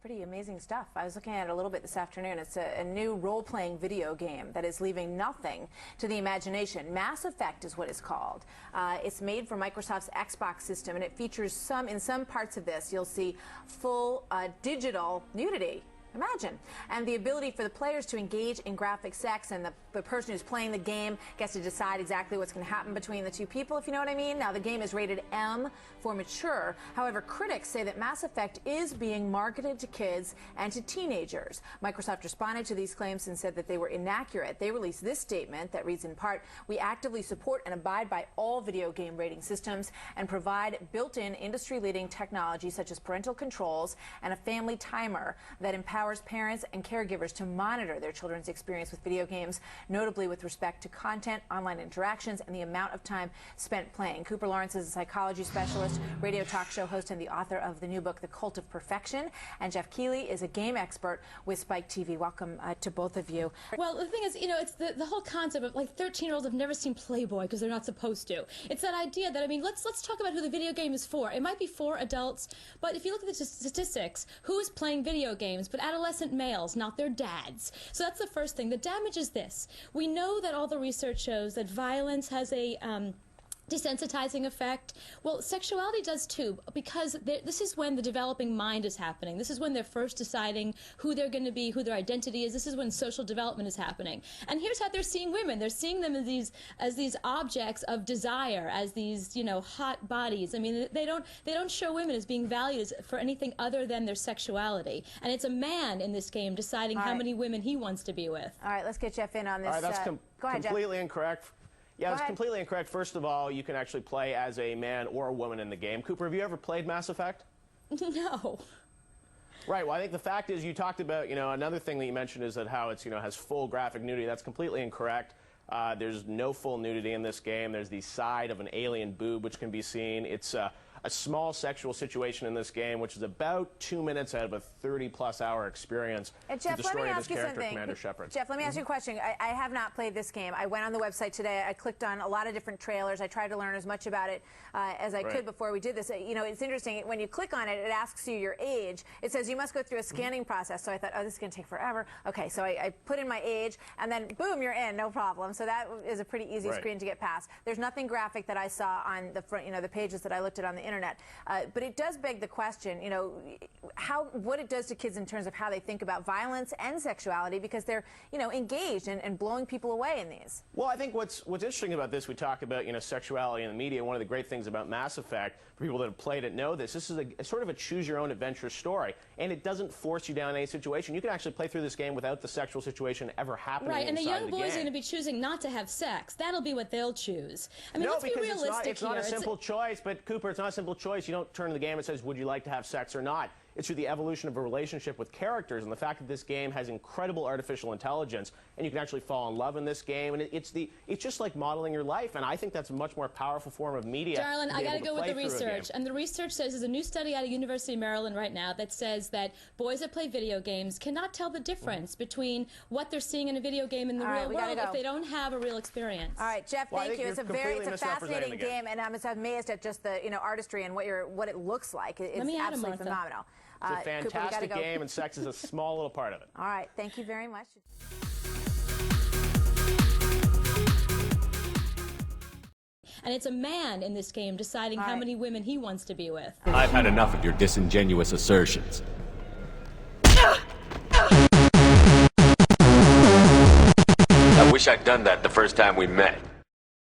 Pretty amazing stuff. I was looking at it a little bit this afternoon. It's a new role-playing video game that is leaving nothing to the imagination. Mass Effect is what it's called. It's made for Microsoft's Xbox system, and it features in some parts of this, you'll see full digital nudity. Imagine. And the ability for the players to engage in graphic sex, and the person who's playing the game gets to decide exactly what's going to happen between the two people, if you know what I mean. Now, the game is rated M for mature. However, critics say that Mass Effect is being marketed to kids and to teenagers. Microsoft responded to these claims and said that they were inaccurate. They released this statement that reads in part, "We actively support and abide by all video game rating systems and provide built-in industry-leading technology such as parental controls and a family timer that empowers parents and caregivers to monitor their children's experience with video games, notably with respect to content, online interactions, and the amount of time spent playing." Cooper Lawrence is a psychology specialist, radio talk show host, and the author of the new book, The Cult of Perfection. And Jeff Keighley is a game expert with Spike TV. Welcome to both of you. Well, the thing is, you know, it's the whole concept of, like, 13-year-olds have never seen Playboy because they're not supposed to. It's that idea that, I mean, let's talk about who the video game is for. It might be for adults, but if you look at the statistics, who is playing video games but adolescent males, not their dads? So that's the first thing. The damage is this. We know that all the research shows that violence has a desensitizing effect. Well, sexuality does too, because this is when the developing mind is happening. This is when they're first deciding who they're going to be, who their identity is. This is when social development is happening. And here's how they're seeing women. They're seeing them as these objects of desire, as these, you know, hot bodies. I mean, they don't show women as being valued for anything other than their sexuality. And it's a man in this game deciding how many women he wants to be with. All right, let's get Jeff in on this. All right, that's go ahead, completely Jeff. Incorrect. Yeah, that's completely incorrect. First of all, you can actually play as a man or a woman in the game. Cooper, have you ever played Mass Effect? No. Right. Well, I think the fact is, you talked about, you know, another thing that you mentioned is that how it's, you know, has full graphic nudity. That's completely incorrect. There's no full nudity in this game. There's the side of an alien boob which can be seen. It's a small sexual situation in this game, which is about 2 minutes out of a 30-plus hour experience. Jeff, to the story of his character, something. Commander Shepard. Jeff, let me ask you a question. I have not played this game. I went on the website today. I clicked on a lot of different trailers. I tried to learn as much about it as I could before we did this. You know, it's interesting. When you click on it, it asks you your age. It says you must go through a scanning process. So I thought, oh, this is going to take forever. Okay, so I put in my age, and then, boom, you're in, no problem. So that is a pretty easy screen to get past. There's nothing graphic that I saw on the front, you know, the pages that I looked at on the internet. But it does beg the question, you know, what it does to kids in terms of how they think about violence and sexuality, because they're, you know, engaged and blowing people away in these. Well, I think what's interesting about this, we talk about, you know, sexuality in the media. One of the great things about Mass Effect, for people that have played it know this is a sort of a choose-your-own-adventure story, and it doesn't force you down any situation. You can actually play through this game without the sexual situation ever happening. Right, and the young boys are game. going to be choosing not to have sex. That'll be what they'll choose. I mean, no, let's be because realistic it's not a simple choice. But Cooper, it's not a simple choice. You don't turn to the game and says, "Would you like to have sex or not?" It's through the evolution of a relationship with characters, and the fact that this game has incredible artificial intelligence, and you can actually fall in love in this game, and it's just like modeling your life, and I think that's a much more powerful form of media. Darlin, I got to go with the research, and the research says there's a new study out of University of Maryland right now that says that boys that play video games cannot tell the difference between what they're seeing in a video game in the real world if they don't have a real experience. All right, Jeff, thank you. It's a fascinating game, and I'm amazed at just the, you know, artistry and what it looks like. It's absolutely phenomenal. It's a fantastic game, and sex is a small little part of it. All right, thank you very much. And it's a man in this game deciding how many women he wants to be with. I've had enough of your disingenuous assertions. I wish I'd done that the first time we met.